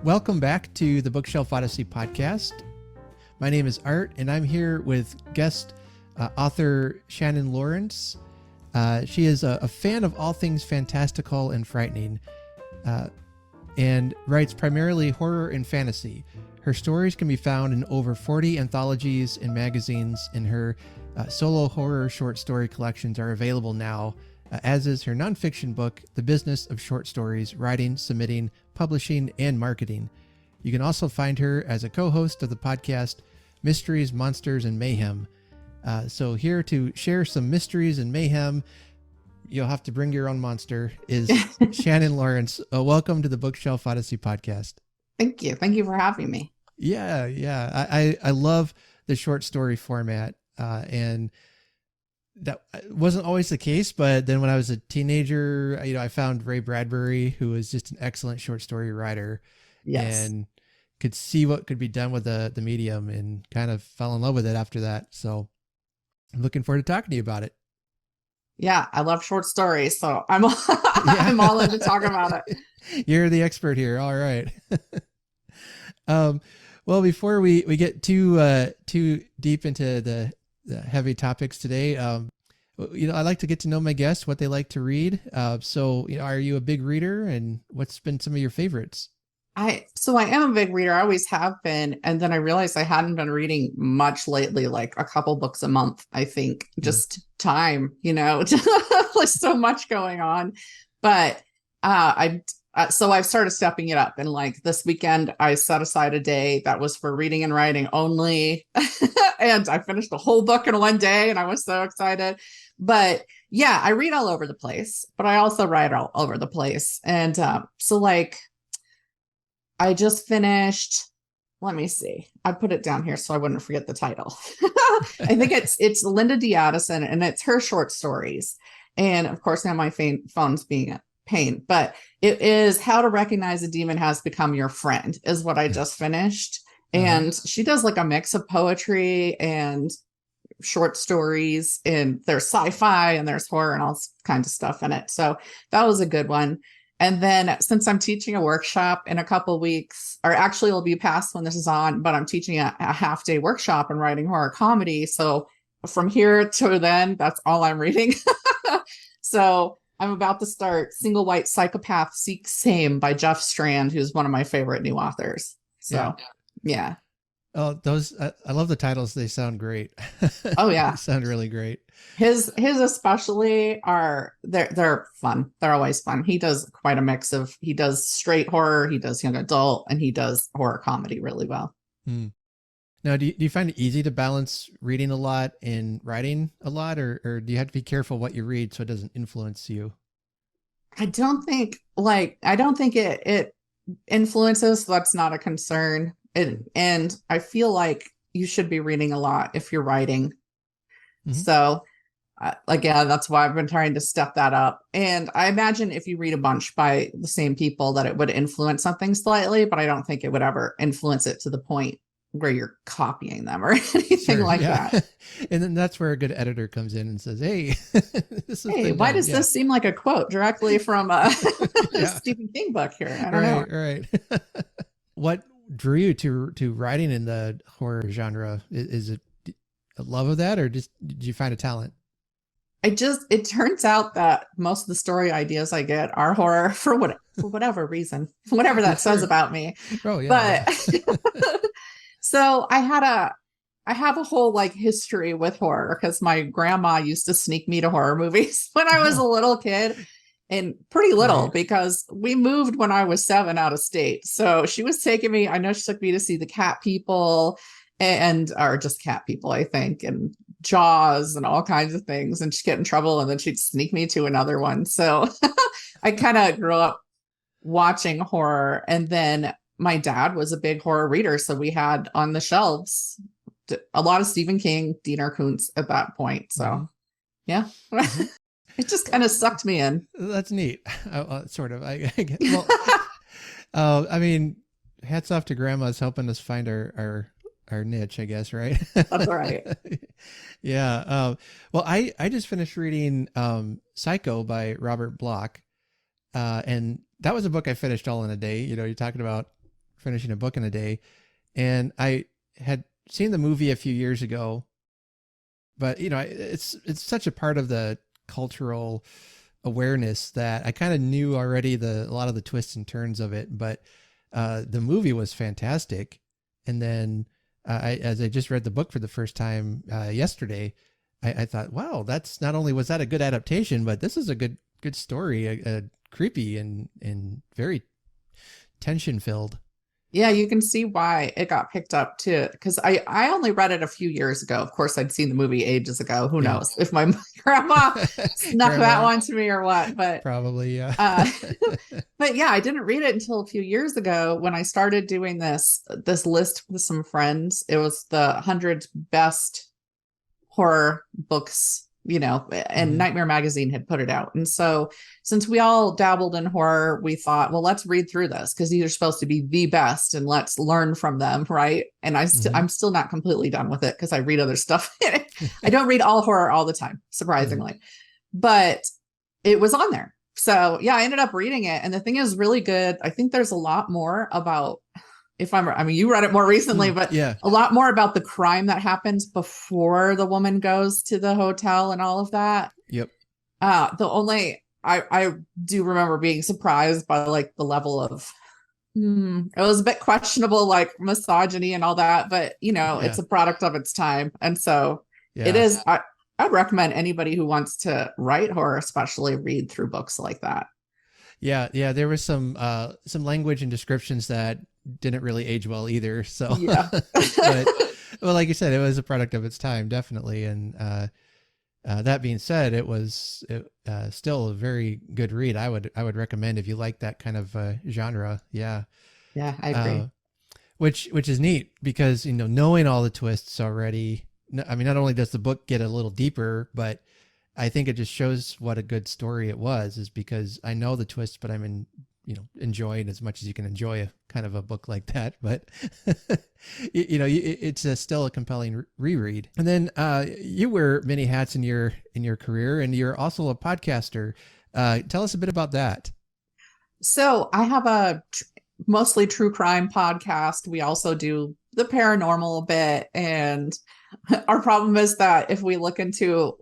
Welcome back to the Bookshelf Odyssey podcast. My name is Art, and I'm here with guest author Shannon Lawrence. She is a fan of all things fantastical and frightening, and writes primarily horror and fantasy. Her stories can be found in over 40 anthologies and magazines, and her solo horror short story collections are available now, as is her nonfiction book, The Business of Short Stories, Writing, Submitting, Publishing, and Marketing. You can also find her as a co-host of the podcast Mysteries, Monsters, and Mayhem. So here to share some mysteries and mayhem, you'll have to bring your own monster, is Shannon Lawrence. Welcome to the Bookshelf Odyssey podcast. Thank you. Thank you for having me. Yeah. I love the short story format, and that wasn't always the case, but then when I was a teenager, I found Ray Bradbury, who was just an excellent short story writer. Yes. And could see what could be done with the medium, and kind of fell in love with it after that. So I'm looking forward to talking to you about it. Yeah, I love short stories, so I'm I'm all in to talk about it. You're the expert here. All right. Well, before we get too deep into the heavy topics today, I like to get to know my guests, what they like to read. So are you a big reader, and what's been some of your favorites? I am a big reader. I always have been. And then I realized I hadn't been reading much lately, like a couple books a month, I think. Just time, like so much going on. But so I've started stepping it up. And like this weekend, I set aside a day that was for reading and writing only. And I finished the whole book in one day, and I was so excited. But yeah, I read all over the place, but I also write all over the place. And I just finished, let me see. I put it down here so I wouldn't forget the title. I think it's Linda D. Addison, and it's her short stories. And of course, now my phone's being a pain, but it is How to Recognize a Demon Has Become Your Friend is what I just finished. And she does like a mix of poetry and short stories, and there's sci-fi and there's horror and all kinds of stuff in it. So that was a good one. And then since I'm teaching a workshop in a couple weeks, or actually it'll be past when this is on, but I'm teaching a half-day workshop in writing horror comedy. So from here to then, that's all I'm reading. So I'm about to start Single White Psychopath Seeks Same by Jeff Strand, who's one of my favorite new authors. So yeah. Oh, those, I love the titles. They sound great. Oh yeah. They sound really great. His especially they're fun. They're always fun. He does quite a mix of, he does straight horror, he does young adult, and he does horror comedy really well. Now, do you find it easy to balance reading a lot and writing a lot, or do you have to be careful what you read so it doesn't influence you? I don't think it influences. So that's not a concern. And I feel like you should be reading a lot if you're writing. So again, that's why I've been trying to step that up. And I imagine if you read a bunch by the same people that it would influence something slightly, but I don't think it would ever influence it to the point where you're copying them or anything that. And then that's where a good editor comes in and says, hey, why does this seem like a quote directly from a Stephen King book here? I don't know. Right. What drew you to writing in the horror genre? Is it a love of that, or did you find a talent? It turns out that most of the story ideas I get are horror for whatever reason, whatever that says about me. Oh yeah. But so I have a whole like history with horror, because my grandma used to sneak me to horror movies when I was a little kid. And pretty little, because we moved when I was 7 out of state. So she was taking me, I know she took me to see the Cat People or just Cat People, I think, and Jaws and all kinds of things. And she'd get in trouble, and then she'd sneak me to another one. So I kind of grew up watching horror. And then my dad was a big horror reader. So we had on the shelves a lot of Stephen King, Diener Kuntz at that point. So yeah. It just kind of sucked me in. That's neat. Sort of. I mean, hats off to grandmas helping us find our our niche, I guess, right? That's right. Yeah. Well, I just finished reading Psycho by Robert Bloch. And that was a book I finished all in a day. You know, you're talking about finishing a book in a day. And I had seen the movie a few years ago, but you know, it's such a part of the cultural awareness that I kind of knew already a lot of the twists and turns of it, but the movie was fantastic. And then as I just read the book for the first time yesterday, I thought, wow, that's not only was that a good adaptation, but this is a good story, a creepy and very tension filled. Yeah, you can see why it got picked up too. Because I only read it a few years ago. Of course, I'd seen the movie ages ago. Who knows if my grandma snuck that one to me or what? But probably, yeah. But yeah, I didn't read it until a few years ago when I started doing this list with some friends. It was the 100 best horror books, you know, and Nightmare Magazine had put it out. And so since we all dabbled in horror, we thought, well, let's read through this because these are supposed to be the best and let's learn from them. Right. And I'm still not completely done with it because I read other stuff. I don't read all horror all the time, surprisingly, but it was on there. So yeah, I ended up reading it. And the thing is really good. I think there's a lot more about, I mean, you read it more recently, but yeah, a lot more about the crime that happens before the woman goes to the hotel and all of that. Yep. I do remember being surprised by like the level of, it was a bit questionable, like misogyny and all that, but you know, it's a product of its time. And so it is, I'd recommend anybody who wants to write horror, especially read through books like that. Yeah. There was some language and descriptions that didn't really age well either. So, yeah. But, well, like you said, it was a product of its time, definitely. And that being said, it was still a very good read. I would recommend if you like that kind of genre. Yeah. Yeah, I agree. Which is neat because, you know, knowing all the twists already, I mean, not only does the book get a little deeper, but I think it just shows what a good story it was, is because I know the twists, but I'm enjoying as much as you can enjoy a kind of a book like that. But, you know, it's still a compelling reread. And then you wear many hats in your career, and you're also a podcaster. Tell us a bit about that. So I have a mostly true crime podcast. We also do the paranormal a bit, and our problem is that if we look into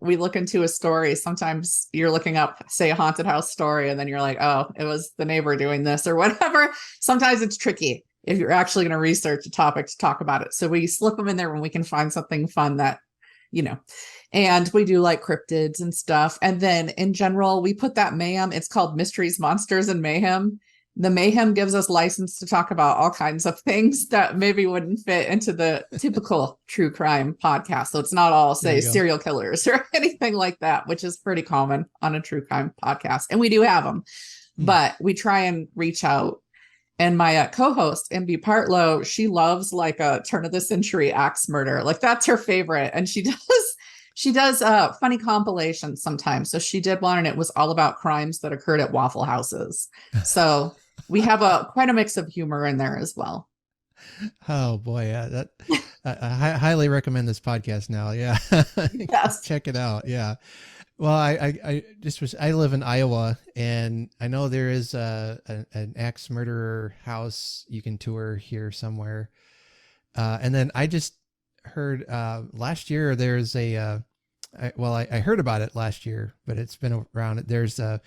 a story, sometimes you're looking up, say, a haunted house story, and then you're like, oh, it was the neighbor doing this or whatever. Sometimes it's tricky if you're actually going to research a topic to talk about it. So we slip them in there when we can find something fun that, you know, and we do like cryptids and stuff. And then in general, we put that Mayhem. It's called Mysteries, Monsters, and Mayhem. The Mayhem gives us license to talk about all kinds of things that maybe wouldn't fit into the typical true crime podcast. So it's not all, say, serial killers or anything like that, which is pretty common on a true crime podcast. And we do have them, but we try and reach out. And my co-host, MB Partlow, she loves like a turn of the century axe murder. Like that's her favorite. And she does funny compilations sometimes. So she did one and it was all about crimes that occurred at Waffle Houses. So we have quite a mix of humor in there as well. Oh boy. Yeah. I highly recommend this podcast now. Yeah. Yes. Check it out. Yeah. Well, I live in Iowa, and I know there is an axe murderer house you can tour here somewhere. And then I just heard last year there's I heard about it last year, but it's been around. There's a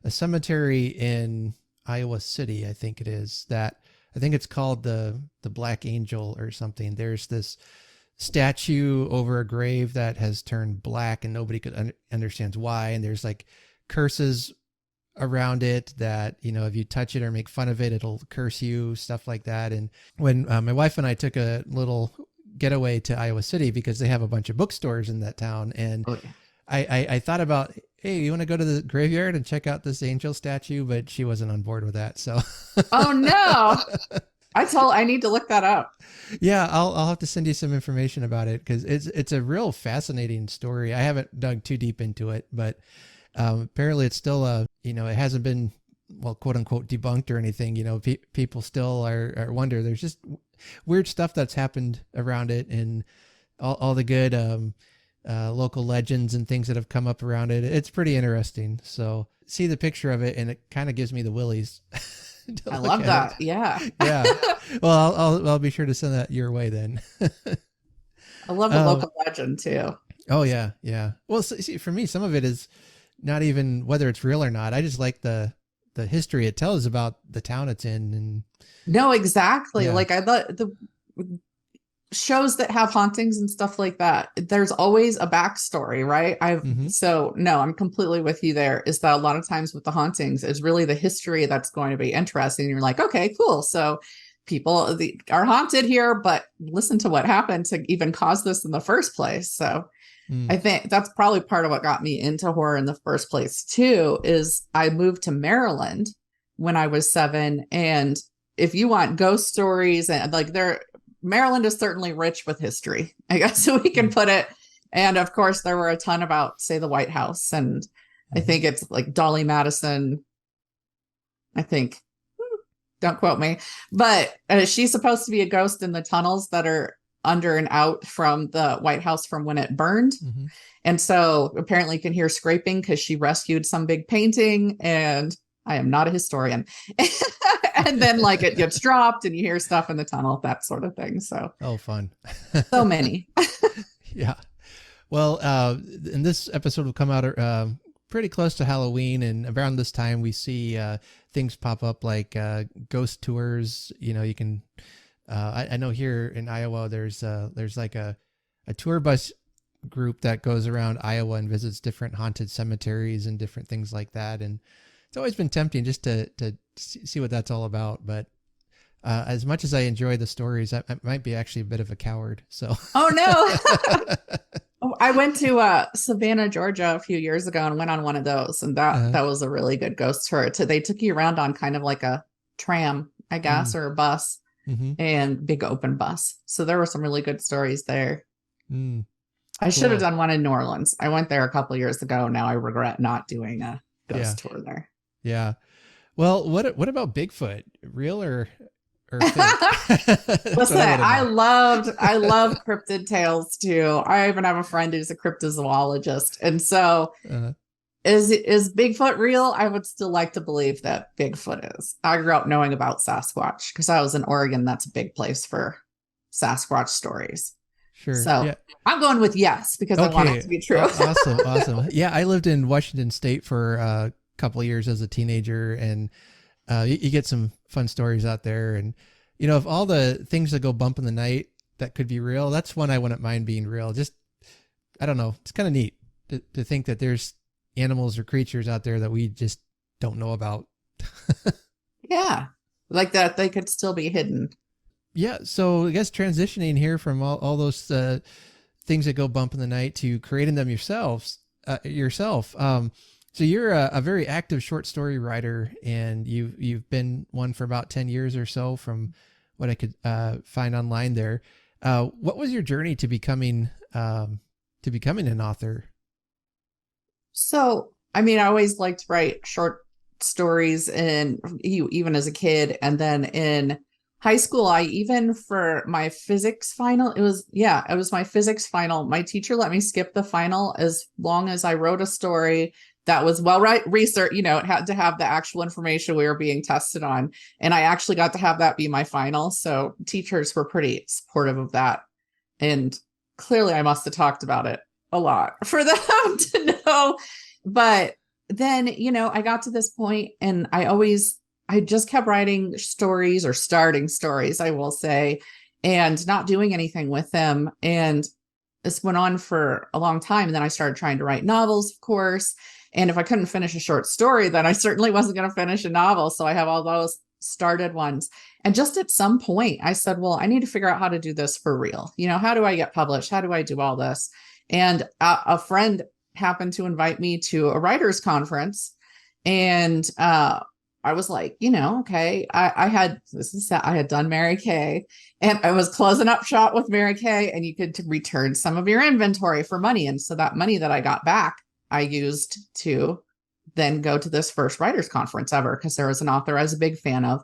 cemetery in Iowa City, I think it is, that I think it's called the Black Angel or something. There's this statue over a grave that has turned black and nobody could understands why. And there's like curses around it that, you know, if you touch it or make fun of it, it'll curse you, stuff like that. And when my wife and I took a little getaway to Iowa City because they have a bunch of bookstores in that town. And I thought about, hey, you want to go to the graveyard and check out this angel statue? But she wasn't on board with that. So, oh no, I need to look that up. Yeah, I'll have to send you some information about it because it's a real fascinating story. I haven't dug too deep into it, but apparently it's still it hasn't been well, quote unquote, debunked or anything. People still are wonder. There's just weird stuff that's happened around it, and all the good local legends and things that have come up around it. It's pretty interesting. So see the picture of it, and it kind of gives me the willies. I love that. Yeah. Yeah. Well, I'll be sure to send that your way then. I love a local legend too. Oh yeah. Yeah. Well, see, for me, some of it is not even whether it's real or not. I just like the history it tells about the town it's in. And no, exactly. Yeah. Like I thought the shows that have hauntings and stuff like that, there's always a backstory, right? So no, I'm completely with you there, is that a lot of times with the hauntings, it's really the history that's going to be interesting. You're like, okay, cool. So people are haunted here, but listen to what happened to even cause this in the first place. So I think that's probably part of what got me into horror in the first place too, is I moved to Maryland when I was 7. And if you want ghost stories, and like Maryland is certainly rich with history, I guess, so we can put it. And of course there were a ton about, say, the White House. And I think it's like Dolly Madison, I think, don't quote me, but she's supposed to be a ghost in the tunnels that are under and out from the White House from when it burned. And so apparently you can hear scraping because she rescued some big painting, and I am not a historian. And then like it gets dropped and you hear stuff in the tunnel, that sort of thing. So fun. So many. Yeah. Well, and this episode will come out pretty close to Halloween, and around this time we see things pop up like ghost tours. You can I know here in Iowa there's like a tour bus group that goes around Iowa and visits different haunted cemeteries and different things like that. And it's always been tempting just to see what that's all about. But as much as I enjoy the stories, I might be actually a bit of a coward. So. Oh no. I went to Savannah, Georgia a few years ago and went on one of those. And that was a really good ghost tour. They took you around on kind of like a tram, I guess, or a bus, and big open bus. So there were some really good stories there. I should have done one in New Orleans. I went there a couple years ago. Now I regret not doing a ghost tour there. Yeah. Well, what about Bigfoot? Real or fake? Listen, I love cryptid tales too. I even have a friend who's a cryptozoologist. And so is Bigfoot real? I would still like to believe that Bigfoot is. I grew up knowing about Sasquatch because I was in Oregon. That's a big place for Sasquatch stories. Sure. So I'm going with yes, because I want it to be true. Awesome. Yeah. I lived in Washington State for a couple of years as a teenager, and you get some fun stories out there. And, of all the things that go bump in the night that could be real, that's one I wouldn't mind being real. Just, I don't know. It's kind of neat to think that there's animals or creatures out there that we just don't know about. Yeah. Like that they could still be hidden. Yeah. So I guess transitioning here from all those things that go bump in the night to creating them yourself. So you're a very active short story writer, and you've been one for about 10 years or so from what I could find online there. What was your journey to becoming an author? So, I mean, I always liked to write short stories, and even as a kid, and then in high school, for my physics final, it was my physics final. My teacher let me skip the final as long as I wrote a story that was researched. It had to have the actual information we were being tested on. And I actually got to have that be my final. So teachers were pretty supportive of that. And clearly I must have talked about it a lot for them to know. But then, I got to this point, and I just kept writing stories, or starting stories, I will say, and not doing anything with them. And this went on for a long time. And then I started trying to write novels, of course. And if I couldn't finish a short story, then I certainly wasn't going to finish a novel. So I have all those started ones. And just at some point I said, well, I need to figure out how to do this for real. How do I get published? How do I do all this? And a friend happened to invite me to a writer's conference. And I was like, okay, I had done Mary Kay, and I was closing up shop with Mary Kay, and you could return some of your inventory for money. And so that money that I got back, I used to then go to this first writers conference ever, because there was an author I was a big fan of,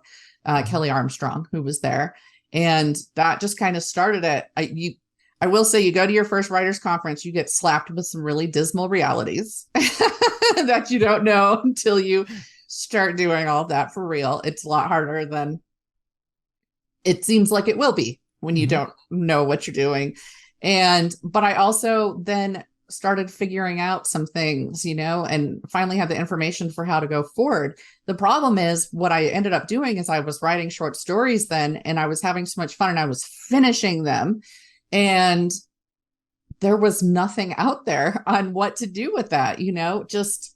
Kelly Armstrong, who was there. And that just kind of started it. I will say, you go to your first writers conference, you get slapped with some really dismal realities that you don't know until you start doing all of that for real. It's a lot harder than it seems like it will be when you don't know what you're doing. But I also then started figuring out some things, and finally had the information for how to go forward. The problem is, what I ended up doing is I was writing short stories then, and I was having so much fun, and I was finishing them, and there was nothing out there on what to do with that, just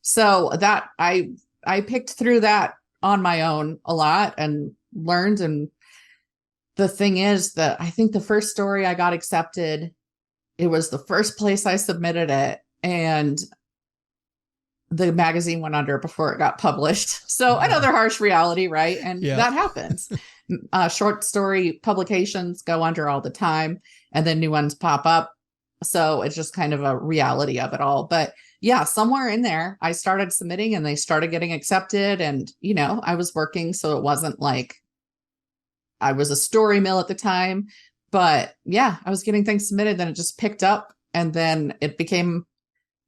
so that I picked through that on my own a lot and learned. And the thing is that I think the first story I got accepted, it was the first place I submitted it, and the magazine went under before it got published. So another harsh reality, right? And that happens. Short story publications go under all the time, and then new ones pop up. So it's just kind of a reality of it all. But yeah, somewhere in there, I started submitting and they started getting accepted. And, I was working, so it wasn't like I was a story mill at the time. But yeah, I was getting things submitted, then it just picked up, and then it became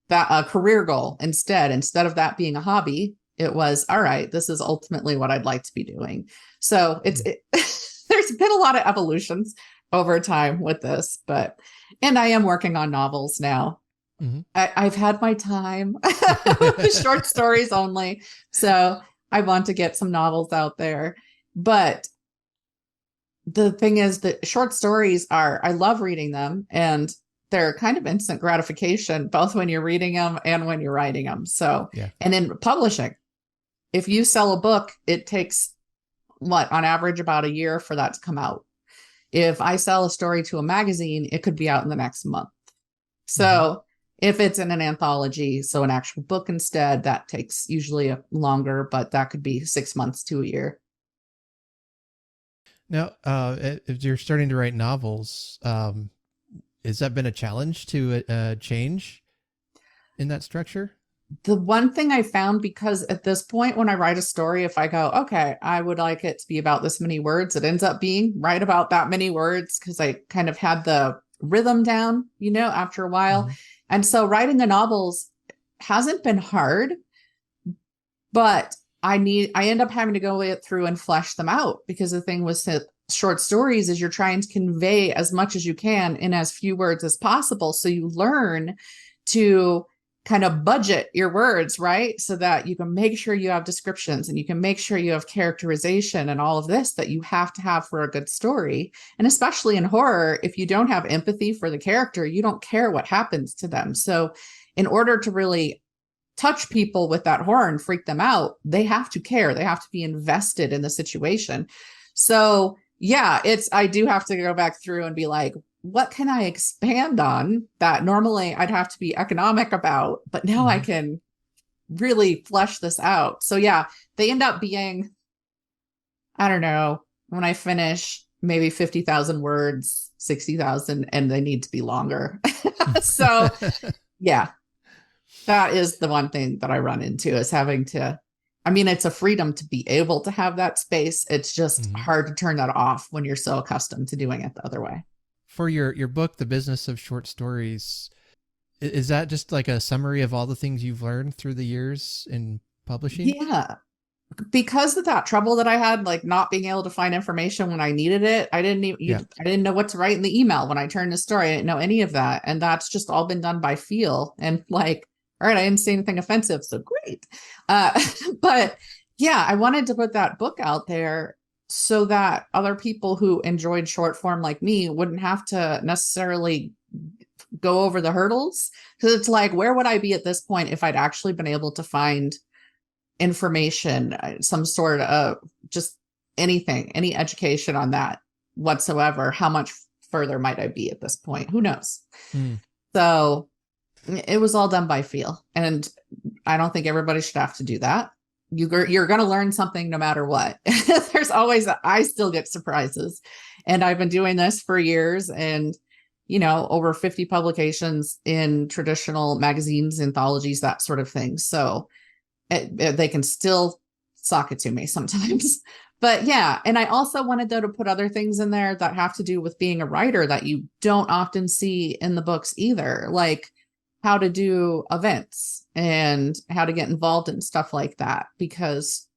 that a career goal instead of that being a hobby. It was, all right, this is ultimately what I'd like to be doing. So there's been a lot of evolutions over time with this, and I am working on novels now. I've had my time with short stories only. So I want to get some novels out there. But the thing is that short stories I love reading them, and they're kind of instant gratification, both when you're reading them and when you're writing them. So, and in publishing, if you sell a book, it takes on average about a year for that to come out. If I sell a story to a magazine, it could be out in the next month. So if it's in an anthology, so an actual book instead, that takes usually longer, but that could be 6 months to a year. Now, if you're starting to write novels, has that been a challenge to change in that structure? The one thing I found, because at this point, when I write a story, if I go, okay, I would like it to be about this many words, it ends up being right about that many words, because I kind of had the rhythm down, after a while. And so writing the novels hasn't been hard, but I end up having to go through and flesh them out, because the thing with short stories is you're trying to convey as much as you can in as few words as possible. So you learn to kind of budget your words, right? So that you can make sure you have descriptions, and you can make sure you have characterization and all of this that you have to have for a good story. And especially in horror, if you don't have empathy for the character, you don't care what happens to them. So in order to really touch people with that horror and freak them out, they have to care. They have to be invested in the situation. So yeah, I do have to go back through and be like, what can I expand on that normally I'd have to be economic about, but now I can really flesh this out. So yeah, they end up being, I don't know, when I finish, maybe 50,000 words, 60,000, and they need to be longer. So yeah, that is the one thing that I run into, is having to, it's a freedom to be able to have that space. It's just hard to turn that off when you're so accustomed to doing it the other way. For your book, The Business of Short Stories, is that just like a summary of all the things you've learned through the years in publishing? Yeah. Because of that trouble that I had, like not being able to find information when I needed it, I didn't know what to write in the email when I turned the story. I didn't know any of that. And that's just all been done by feel. And like, all right, I didn't say anything offensive, so great. But yeah, I wanted to put that book out there so that other people who enjoyed short form like me wouldn't have to necessarily go over the hurdles. Because it's like, where would I be at this point if I'd actually been able to find information, some sort of just anything, any education on that whatsoever? How much further might I be at this point? Who knows? So it was all done by feel. And I don't think everybody should have to do that. You're going to learn something no matter what. There's always, I still get surprises, and I've been doing this for years. And over 50 publications in traditional magazines, anthologies, that sort of thing. So they can still sock it to me sometimes. But yeah, and I also wanted, though, to put other things in there that have to do with being a writer that you don't often see in the books either, like how to do events and how to get involved in stuff like that. Because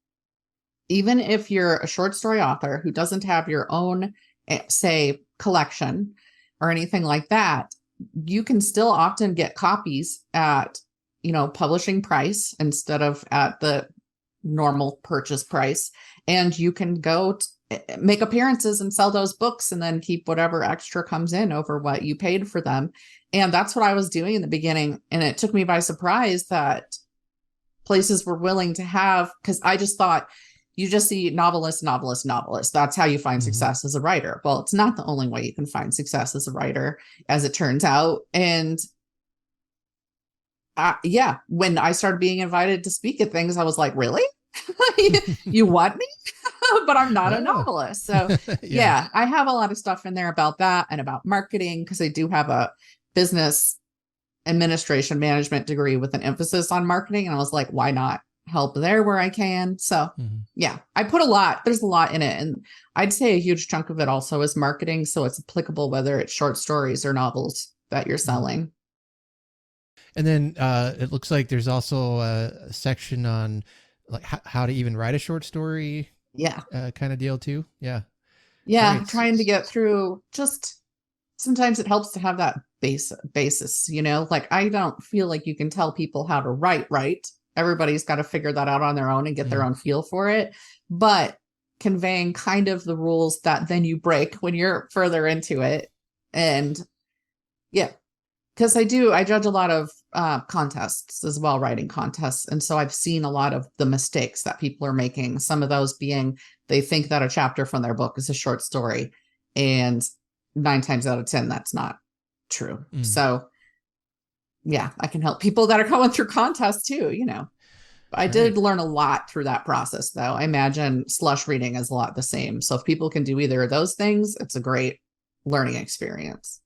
even if you're a short story author who doesn't have your own, say, collection or anything like that, you can still often get copies at, publishing price instead of at the normal purchase price. And you can go make appearances and sell those books and then keep whatever extra comes in over what you paid for them. And that's what I was doing in the beginning. And it took me by surprise that places were willing to have, because I just thought you just see novelist. That's how you find success as a writer. Well, it's not the only way you can find success as a writer, as it turns out. And when I started being invited to speak at things, I was like, really? You want me? But I'm not a novelist. So yeah, I have a lot of stuff in there about that and about marketing, because I do have a business administration management degree with an emphasis on marketing. And I was like, why not help there where I can? So yeah, I put there's a lot in it. And I'd say a huge chunk of it also is marketing. So it's applicable whether it's short stories or novels that you're selling. And then it looks like there's also a section on like how to even write a short story. Yeah. Kind of deal too. Yeah. Yeah. Right. Trying to get through, just sometimes it helps to have that basis, like I don't feel like you can tell people how to write right. Everybody's got to figure that out on their own and get their own feel for it. But conveying kind of the rules that then you break when you're further into it. And yeah, because I judge a lot of contests as well, writing contests. And so I've seen a lot of the mistakes that people are making. Some of those being they think that a chapter from their book is a short story. And 9 times out of 10, that's not true. So yeah, I can help people that are going through contests too, I did learn a lot through that process, though. I imagine slush reading is a lot the same. So if people can do either of those things, it's a great learning experience.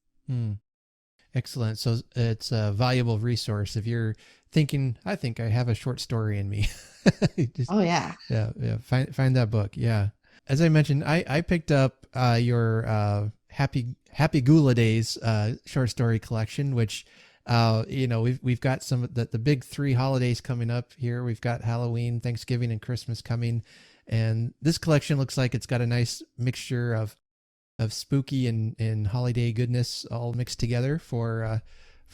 Excellent. So it's a valuable resource if you're thinking, I think I have a short story in me. Yeah. Find that book. Yeah. As I mentioned, I picked up your Happy Ghoulidays short story collection, which we've got some of the big 3 holidays coming up here. We've got Halloween, Thanksgiving, and Christmas coming, and this collection looks like it's got a nice mixture of spooky and holiday goodness all mixed together for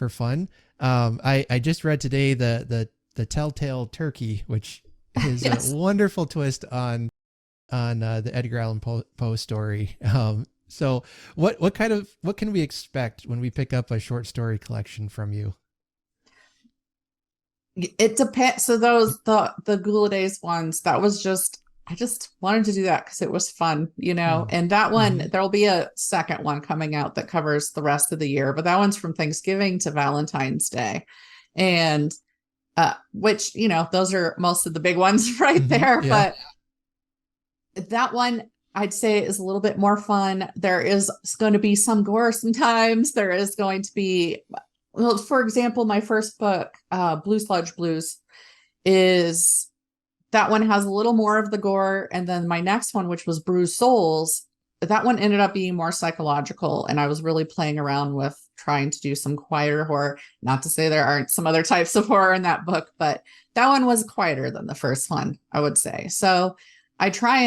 fun. I just read today the Telltale Turkey, which is a wonderful twist on the Edgar Allan Poe story. So what can we expect when we pick up a short story collection from you? It depends. So those the Ghoulidays ones, I just wanted to do that because it was fun, and that one, there'll be a second one coming out that covers the rest of the year, but that one's from Thanksgiving to Valentine's Day. And, which, those are most of the big ones right there, but that one I'd say is a little bit more fun. There is going to be some gore sometimes. There is going to be, well, for example, my first book, Blue Sludge Blues, that one has a little more of the gore. And then my next one, which was Bruised Souls, that one ended up being more psychological. And I was really playing around with trying to do some quieter horror. Not to say there aren't some other types of horror in that book, but that one was quieter than the first one, I would say. So I try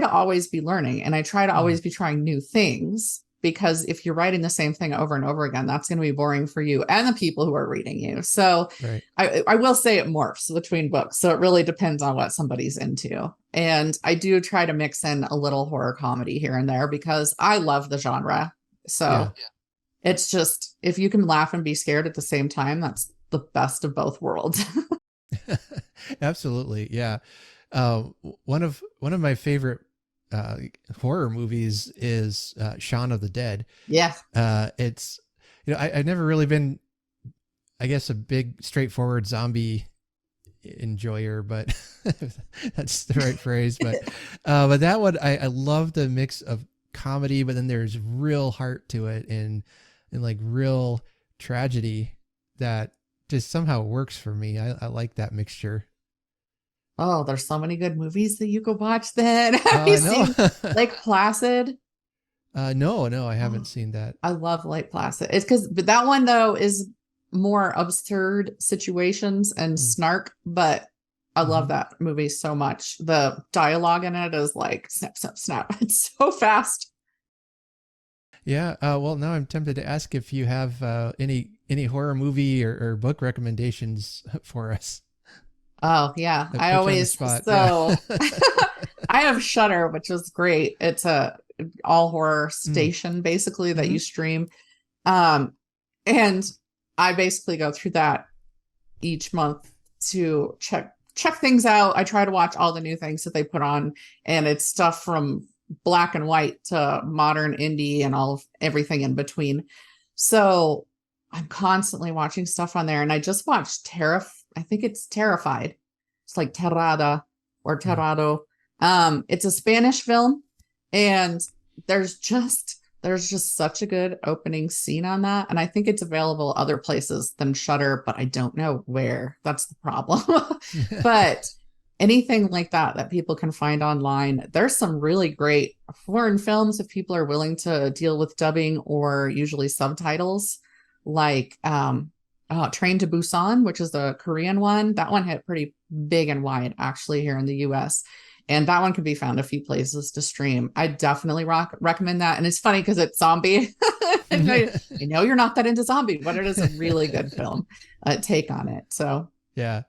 to always be learning, and I try to always be trying new things, because if you're writing the same thing over and over again, that's going to be boring for you and the people who are reading you. So I will say it morphs between books. So it really depends on what somebody's into. And I do try to mix in a little horror comedy here and there because I love the genre. So it's just, if you can laugh and be scared at the same time, that's the best of both worlds. Absolutely. Yeah. One of my favorite horror movies is Shaun of the Dead. Yeah. It's, I've never really been, I guess, a big straightforward zombie enjoyer, but that's the right phrase. But that one, I love the mix of comedy, but then there's real heart to it and like real tragedy that just somehow works for me. I like that mixture. Oh, there's so many good movies that you could watch then. Oh, Have you I know. seen Lake Placid? No, I haven't Oh, seen that. I love Lake Placid. It's but that one though is more absurd situations and Mm. snark, but I love Mhm. that movie so much. The dialogue in it is like snap, snap, snap. It's so fast. Yeah. Well, now I'm tempted to ask if you have any horror movie or book recommendations for us. Oh yeah. I I put you on the always spot. Yeah. so I have Shudder, which is great. It's a all horror Mm. station basically that you Hmm. stream. Um, and I basically go through that each month to check things out. I try to watch all the new things that they put on, and it's stuff from black and white to modern indie and all of everything in between. So I'm constantly watching stuff on there, and I just watched I think it's Terrified. It's like Terrada or Mm. Terrado. It's a Spanish film, and there's just such a good opening scene on that, and I think it's available other places than Shudder, but I don't know where. That's the problem. But anything like that people can find online, there's some really great foreign films if people are willing to deal with dubbing or usually subtitles, like Train to Busan, which is the Korean one. That one hit pretty big and wide actually here in the US. And that one can be found a few places to stream. I definitely recommend that. And it's funny because it's zombie. And I know you're not that into zombie, but it is a really good film take on it. So Yeah.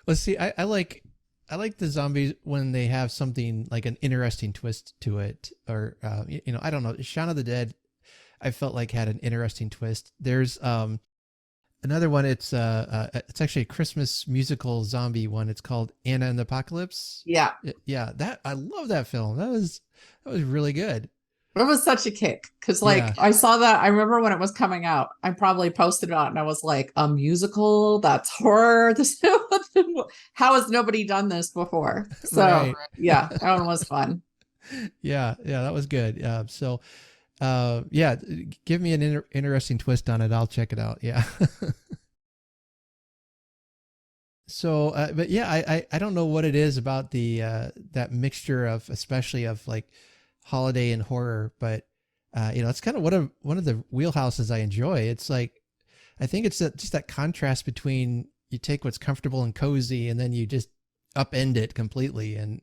Let's see. I like the zombies when they have something like an interesting twist to it, or I don't know. Shaun of the Dead, I felt like had an interesting twist. There's another one. It's actually a Christmas musical zombie one. It's called Anna and the Apocalypse. yeah, Yeah, that I love that film. That was really good. it was such a kick because like Yeah. I saw that. I remember when it was coming out, I probably posted it out and I was like, a musical that's horror. This how has nobody done this before? So Right. yeah, that one was fun. Yeah, that was good. Yeah, give me an interesting twist on it. I'll check it out. Yeah. So, but yeah, I don't know what it is about the that mixture of, especially of like holiday and horror, but it's kind of one of the wheelhouses I enjoy. It's like I think it's just that contrast between you take what's comfortable and cozy and then you just upend it completely, and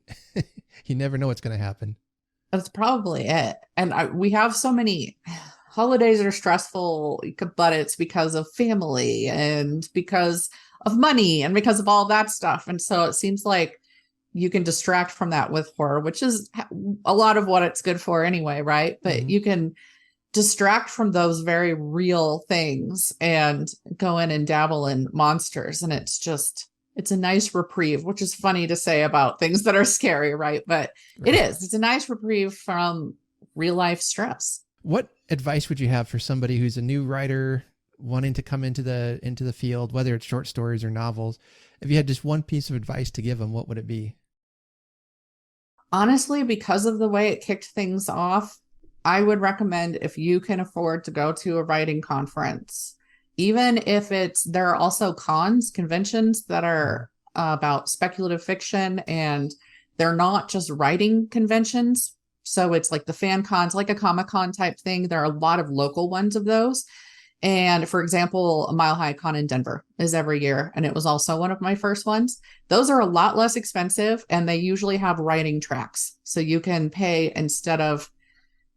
you never know what's going to happen. That's probably it. And we have so many holidays are stressful, but it's because of family and because of money and because of all that stuff. And so it seems like you can distract from that with horror, which is a lot of what it's good for anyway, right? But Hmm. you can distract from those very real things and go in and dabble in monsters. And it's a nice reprieve, which is funny to say about things that are scary, right? But Right. it's a nice reprieve from real life stress. What advice would you have for somebody who's a new writer wanting to come into the field, whether it's short stories or novels? If you had just one piece of advice to give them, what would it be? Honestly, because of the way it kicked things off, I would recommend, if you can afford to go to a writing conference, even if there are also conventions that are about speculative fiction, and they're not just writing conventions. So it's like the fan cons, like a Comic-Con type thing. There are a lot of local ones of those. And for example, a Mile High Con in Denver is every year. And it was also one of my first ones. Those are a lot less expensive, and they usually have writing tracks. So you can pay, instead of,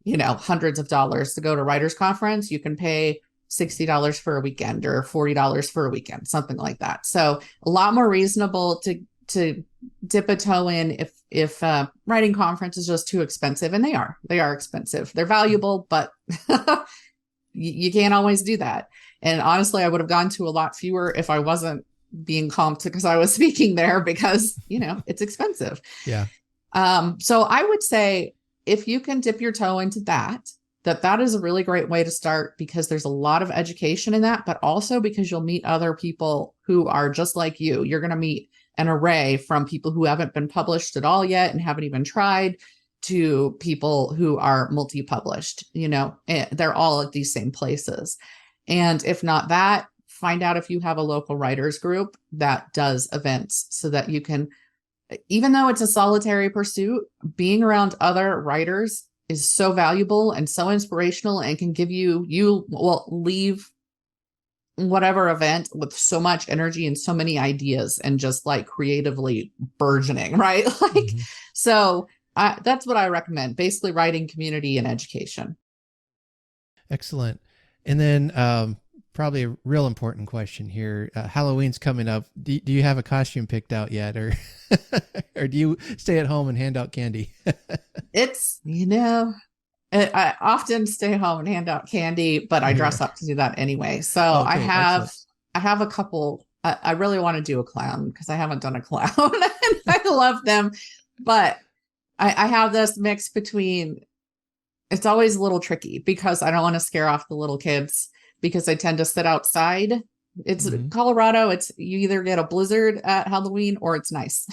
hundreds of dollars to go to writers conference, you can pay $60 for a weekend or $40 for a weekend, something like that. So a lot more reasonable to dip a toe in if writing conference is just too expensive. And they are expensive. They're valuable, but you can't always do that. And honestly, I would have gone to a lot fewer if I wasn't being comped because I was speaking there, because it's expensive. Yeah. So I would say, if you can dip your toe into that is a really great way to start, because there's a lot of education in that, but also because you'll meet other people who are just like you. You're going to meet an array from people who haven't been published at all yet and haven't even tried, to people who are multi-published, they're all at these same places. And if not that, find out if you have a local writers group that does events so that you can, even though it's a solitary pursuit, being around other writers is so valuable and so inspirational and can give you leave whatever event with so much energy and so many ideas and just like creatively burgeoning, right? So that's what I recommend. Basically writing, community, and education. Excellent. And then probably a real important question here. Halloween's coming up. Do you have a costume picked out yet, or or do you stay at home and hand out candy? It's, I often stay home and hand out candy, but I dress up to do that anyway. So okay, I have a couple. I really want to do a clown because I haven't done a clown. And I love them, but I have this mix between. It's always a little tricky because I don't want to scare off the little kids because I tend to sit outside. It's Colorado. You either get a blizzard at Halloween or it's nice.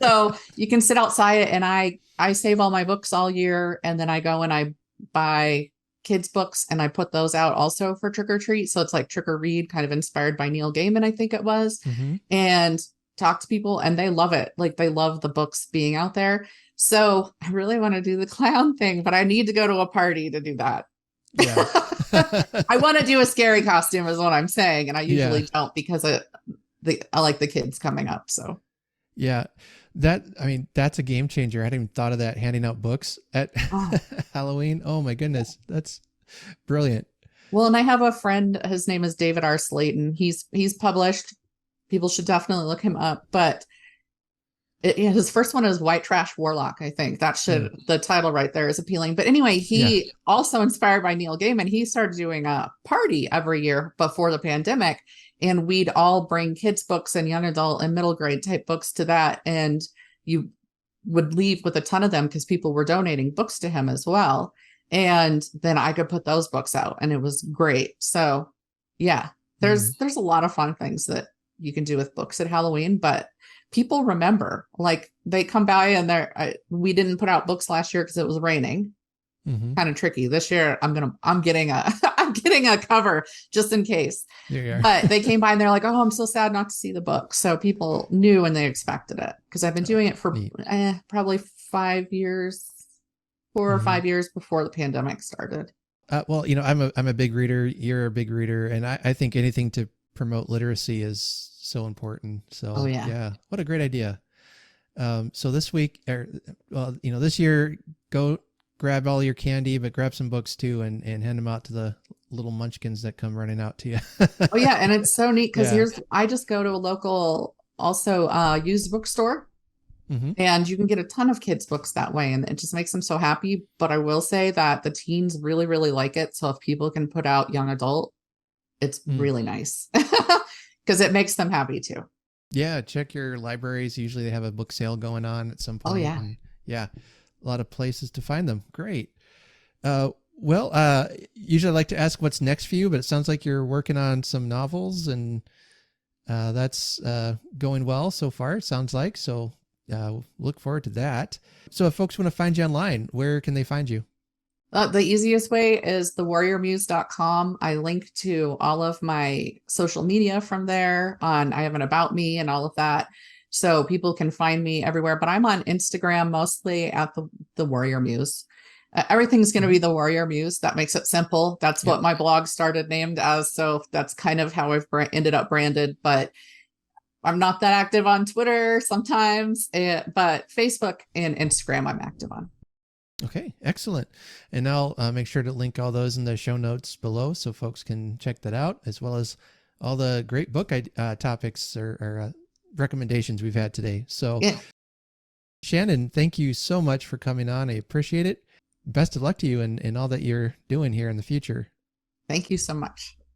So you can sit outside, and I save all my books all year, and then I go and I buy kids books and I put those out also for trick or treat. So it's like trick or read, kind of inspired by Neil Gaiman, I think it was, and talk to people, and they love it. Like they love the books being out there. So I really want to do the clown thing, but I need to go to a party to do that. Yeah. I want to do a scary costume is what I'm saying. And I usually don't because I like the kids coming up. So yeah, that's a game changer. I hadn't even thought of that, handing out books at Halloween. Oh my goodness. That's brilliant. Well, and I have a friend, his name is David R. Slayton. He's published. People should definitely look him up, but his first one is White Trash Warlock. I think the title right there is appealing. But anyway, he also inspired by Neil Gaiman. He started doing a party every year before the pandemic, and we'd all bring kids books and young adult and middle grade type books to that. And you would leave with a ton of them because people were donating books to him as well. And then I could put those books out, and it was great. So yeah, there's a lot of fun things that you can do with books at Halloween, but people remember, like they come by and we didn't put out books last year because it was raining. Kind of tricky. This year I'm getting a cover just in case. But they came by and they're like, oh, I'm so sad not to see the book. So people knew and they expected it because I've been doing it for probably 5 years, 4 or 5 years before the pandemic started. Well, I'm a big reader. You're a big reader. And I think anything to promote literacy is so important. So yeah, what a great idea. So this week, this year, go grab all your candy, but grab some books too, and hand them out to the little munchkins that come running out to you. Oh yeah, and it's so neat because I just go to a local used bookstore, and you can get a ton of kids books that way, and it just makes them so happy. But I will say that the teens really, really like it. So if people can put out young adult, it's really nice. Because it makes them happy too. Yeah, check your libraries. Usually they have a book sale going on at some point. Oh yeah. And a lot of places to find them. Great. Usually I like to ask what's next for you, but it sounds like you're working on some novels, and that's going well so far, it sounds like. So look forward to that. So if folks want to find you online, where can they find you? The easiest way is thewarriormuse.com. I link to all of my social media from there. I have an about me and all of that. So people can find me everywhere, but I'm on Instagram mostly at the Warrior Muse. Everything's going to be the Warrior Muse. That makes it simple. That's what my blog started named as. So that's kind of how I've ended up branded, but I'm not that active on Twitter sometimes, but Facebook and Instagram I'm active on. Okay, excellent. And I'll make sure to link all those in the show notes below so folks can check that out, as well as all the great book topics or recommendations we've had today. So Shannon, thank you so much for coming on. I appreciate it. Best of luck to you and all that you're doing here in the future. Thank you so much.